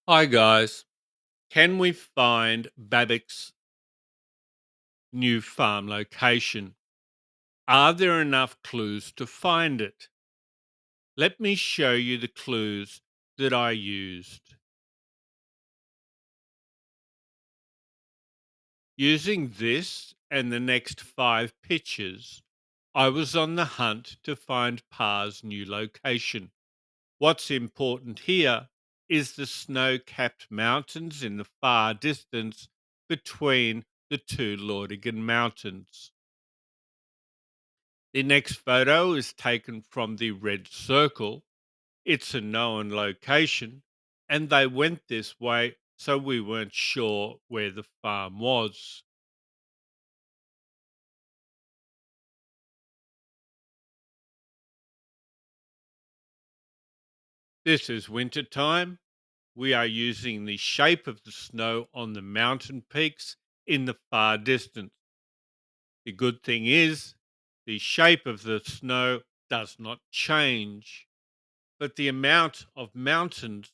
Hi guys. Can we find Babeks' new farm location? Are there enough clues to find it? Let me show you the clues that I used. Using this and the next 5 pictures, I was on the hunt to find Pa's new location. What's important here is the snow-capped mountains in the far distance between the two Lordigan mountains. The next photo is taken from the red circle. It's a known location, and they went this way, so we weren't sure where the farm was. This is winter time. We are using the shape of the snow on the mountain peaks in the far distance. The good thing is, the shape of the snow does not change, but the amount of mountains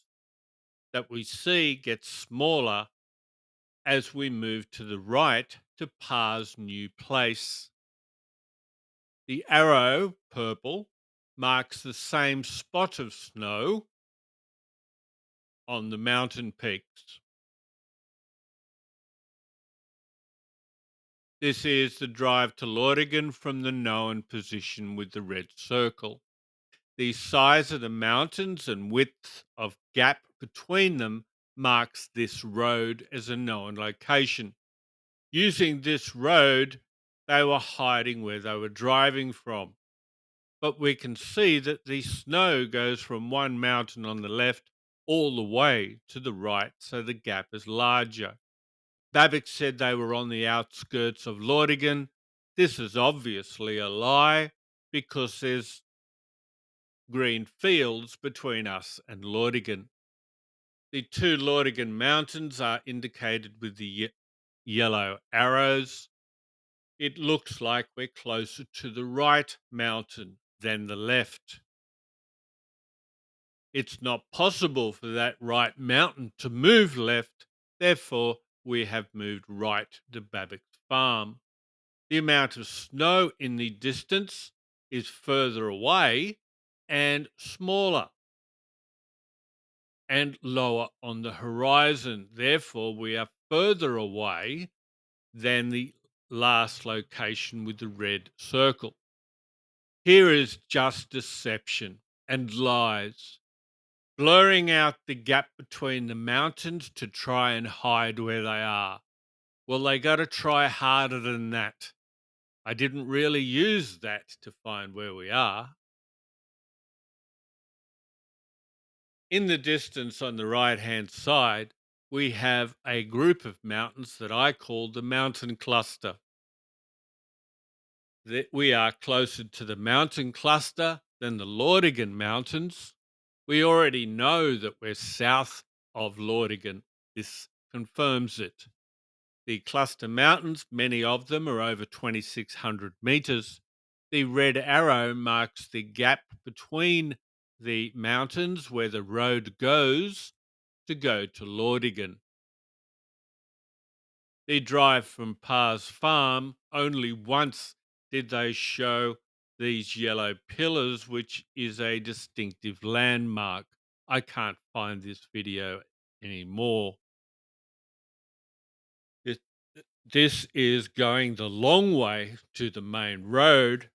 that we see gets smaller as we move to the right to Par's new place. The arrow, purple, marks the same spot of snow on the mountain peaks. This is the drive to Laurigan from the known position with the red circle. The size of the mountains and width of gap between them marks this road as a known location. Using this road, they were hiding where they were driving from. But we can see that the snow goes from one mountain on the left all the way to the right, so the gap is larger. Babbitt said they were on the outskirts of Laurigan. This is obviously a lie because there's green fields between us and Laurigan. The two Laurigan mountains are indicated with the yellow arrows. It looks like we're closer to the right mountain than the left. It's not possible for that right mountain to move left, therefore, we have moved right to Babbitt's farm. The amount of snow in the distance is further away and smaller and lower on the horizon. Therefore, we are further away than the last location with the red circle. Here is just deception and lies, blurring out the gap between the mountains to try and hide where they are. Well, they got to try harder than that. I didn't really use that to find where we are. In the distance on the right hand side, we have a group of mountains that I call the mountain cluster. We are closer to the mountain cluster than the Laurigan Mountains. We already know that we're south of Laurigan. This confirms it. The cluster mountains, many of them are over 2,600 meters. The red arrow marks the gap between the mountains where the road goes to go to Laurigan. The drive from Par's farm, only once did they show these yellow pillars, which is a distinctive landmark. I can't find this video anymore. This, this is going the long way to the main road,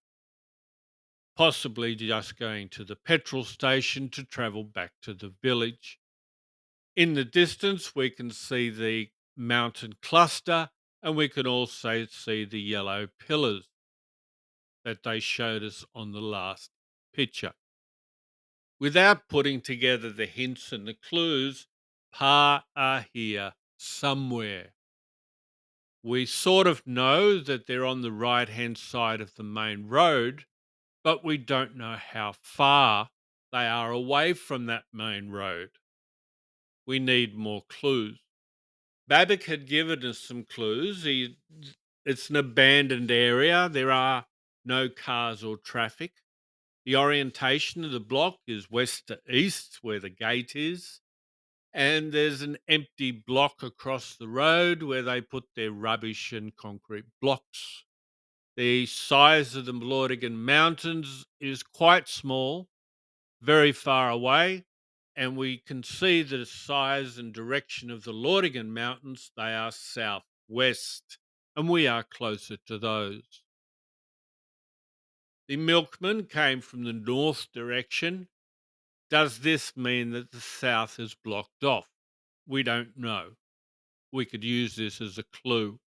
possibly just going to the petrol station to travel back to the village. In the distance, we can see the mountain cluster and we can also see the yellow pillars that they showed us on the last picture. Without putting together the hints and the clues, Pa are here somewhere. We sort of know that they're on the right hand side of the main road, but we don't know how far they are away from that main road. We need more clues. Babbitt had given us some clues. It's an abandoned area. There are no cars or traffic. The orientation of the block is west to east, where the gate is. and there's an empty block across the road where they put their rubbish and concrete blocks. The size of the Blortigan Mountains is quite small, very far away, and we can see the size and direction of the Lortigan Mountains. They are southwest, and we are closer to those. The milkman came from the north direction. Does this mean that the south is blocked off? We don't know. We could use this as a clue.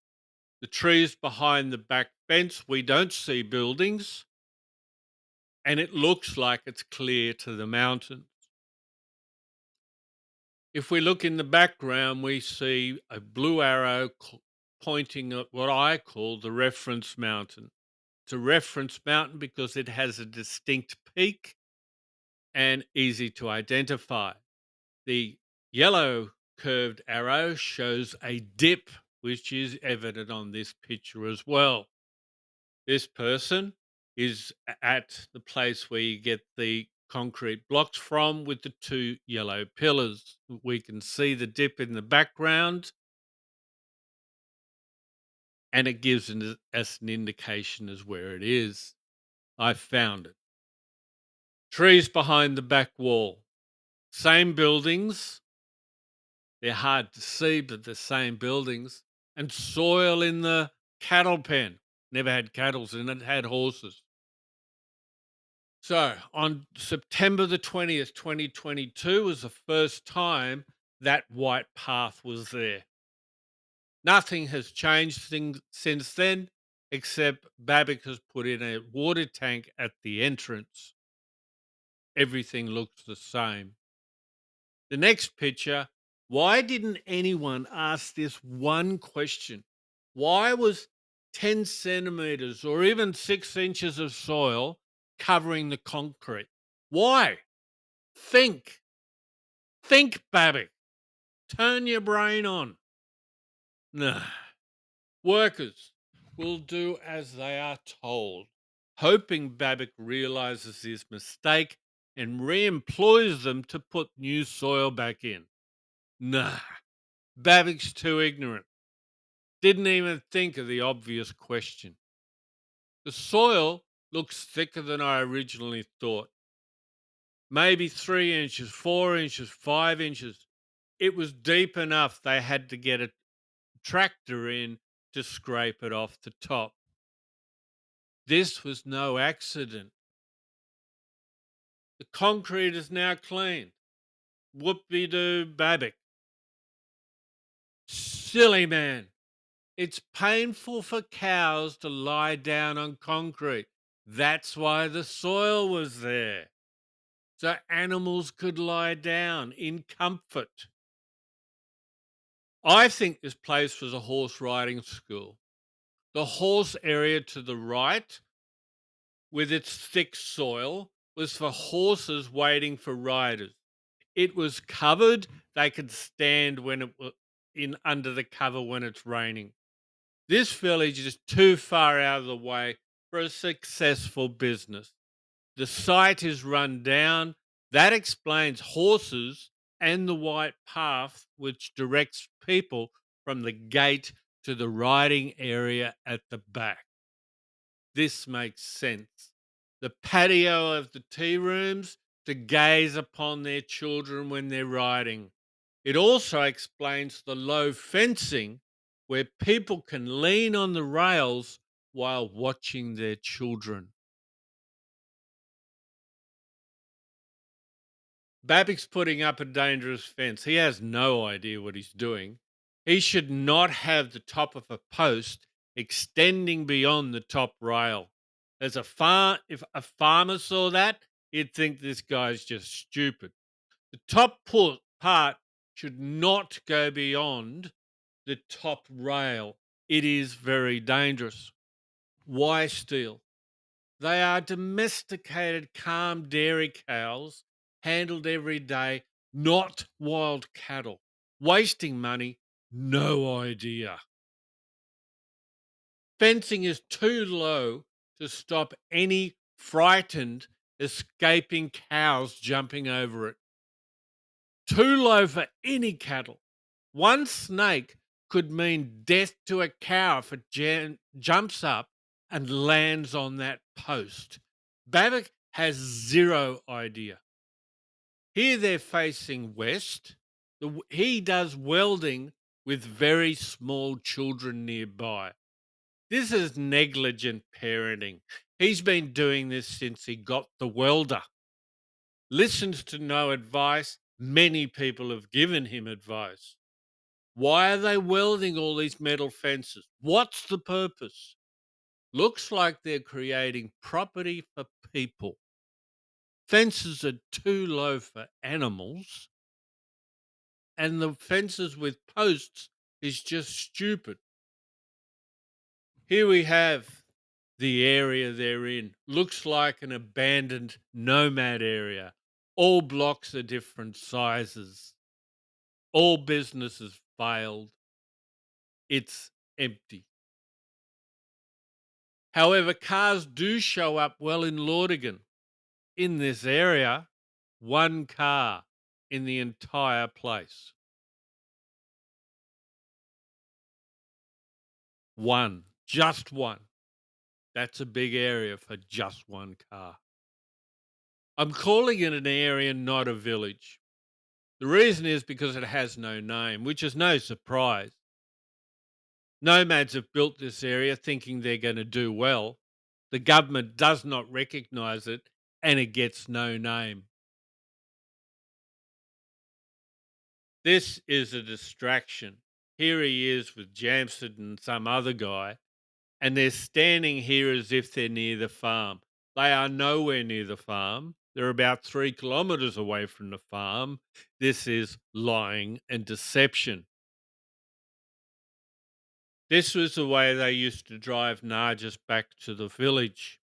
The trees behind the back fence, we don't see buildings, and it looks like it's clear to the mountains. If we look in the background, we see a blue arrow pointing at what I call the reference mountain. It's a reference mountain because it has a distinct peak and easy to identify. The yellow curved arrow shows a dip, which is evident on this picture as well. This person is at the place where you get the concrete blocks from with the two yellow pillars. We can see the dip in the background, and it gives us an indication as where it is. I found it. Trees behind the back wall. Same buildings. They're hard to see, but the same buildings. And soil in the cattle pen. Never had cattle in it, had horses. So on September the 20th, 2022 was the first time that white path was there. Nothing has changed since then, except Babbitt has put in a water tank at the entrance. Everything looks the same. The next picture, why didn't anyone ask this one question? Why was 10 centimeters or even 6 inches of soil covering the concrete? Why? Think. Think, Babbitt. Turn your brain on. No. Workers will do as they are told, hoping Babbitt realizes his mistake and re-employs them to put new soil back in. Nah. Babbitt's too ignorant. Didn't even think of the obvious question. The soil looks thicker than I originally thought. Maybe 3 inches, 4 inches, 5 inches. It was deep enough they had to get a tractor in to scrape it off the top. This was no accident. The concrete is now clean. Whoop-de-doo, Babbitt. Silly man. It's painful for cows to lie down on concrete. That's why the soil was there. So animals could lie down in comfort. I think this place was a horse riding school. The horse area to the right, with its thick soil, was for horses waiting for riders. It was covered. They could stand when it was in under the cover when it's raining. This village is too far out of the way for a successful business. The site is run down. That explains horses and the white path, which directs people from the gate to the riding area at the back. This makes sense. The patio of the tea rooms to gaze upon their children when they're riding. It also explains the low fencing where people can lean on the rails while watching their children. Babbitt's putting up a dangerous fence. He has no idea what he's doing. He should not have the top of a post extending beyond the top rail. If a farmer saw that, he'd think this guy's just stupid. The part should not go beyond the top rail. It is very dangerous. Why steal? They are domesticated, calm dairy cows handled every day, not wild cattle. Wasting money, no idea. Fencing is too low to stop any frightened, escaping cows jumping over it. too low for any cattle. One snake could mean death to a cow if it jumps up and lands on that post. Babbitt has zero idea. Here they're facing west. He does welding with very small children nearby. This is negligent parenting. He's been doing this since he got the welder. Listens to no advice. Many people have given him advice. Why are they welding all these metal fences? What's the purpose? Looks like they're creating property for people. Fences are too low for animals, and the fences with posts is just stupid. Here we have the area they're in. Looks like an abandoned nomad area. All blocks are different sizes. All businesses failed. It's empty. However, cars do show up well in Lauderdale. In this area, one car in the entire place. One, just one. That's a big area for just one car. I'm calling it an area, not a village. The reason is because it has no name, which is no surprise. Nomads have built this area thinking they're going to do well. The government does not recognize it and it gets no name. This is a distraction. Here he is with Jamsted and some other guy, and they're standing here as if they're near the farm. They are nowhere near the farm. They're about 3 kilometers away from the farm. This is lying and deception. This was the way they used to drive Nargis back to the village.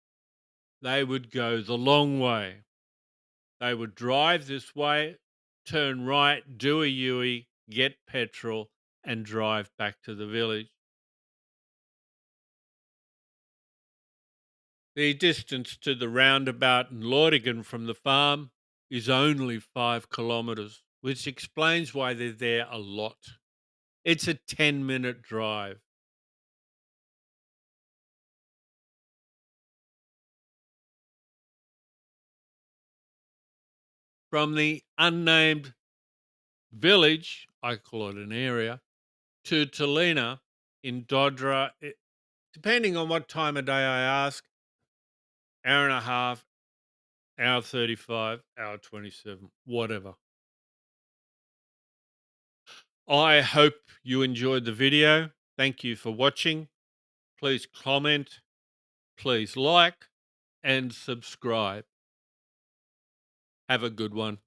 They would go the long way. They would drive this way, turn right, do a U-E, get petrol, and drive back to the village. The distance to the roundabout in Lauderdale from the farm is only 5 kilometres, which explains why they're there a lot. It's a 10-minute drive. From the unnamed village, I call it an area, to Talina in Dodra, depending on what time of day I ask, hour and a half, hour 35, hour 27, whatever. I hope you enjoyed the video. Thank you for watching. Please comment, please like, and subscribe. Have a good one.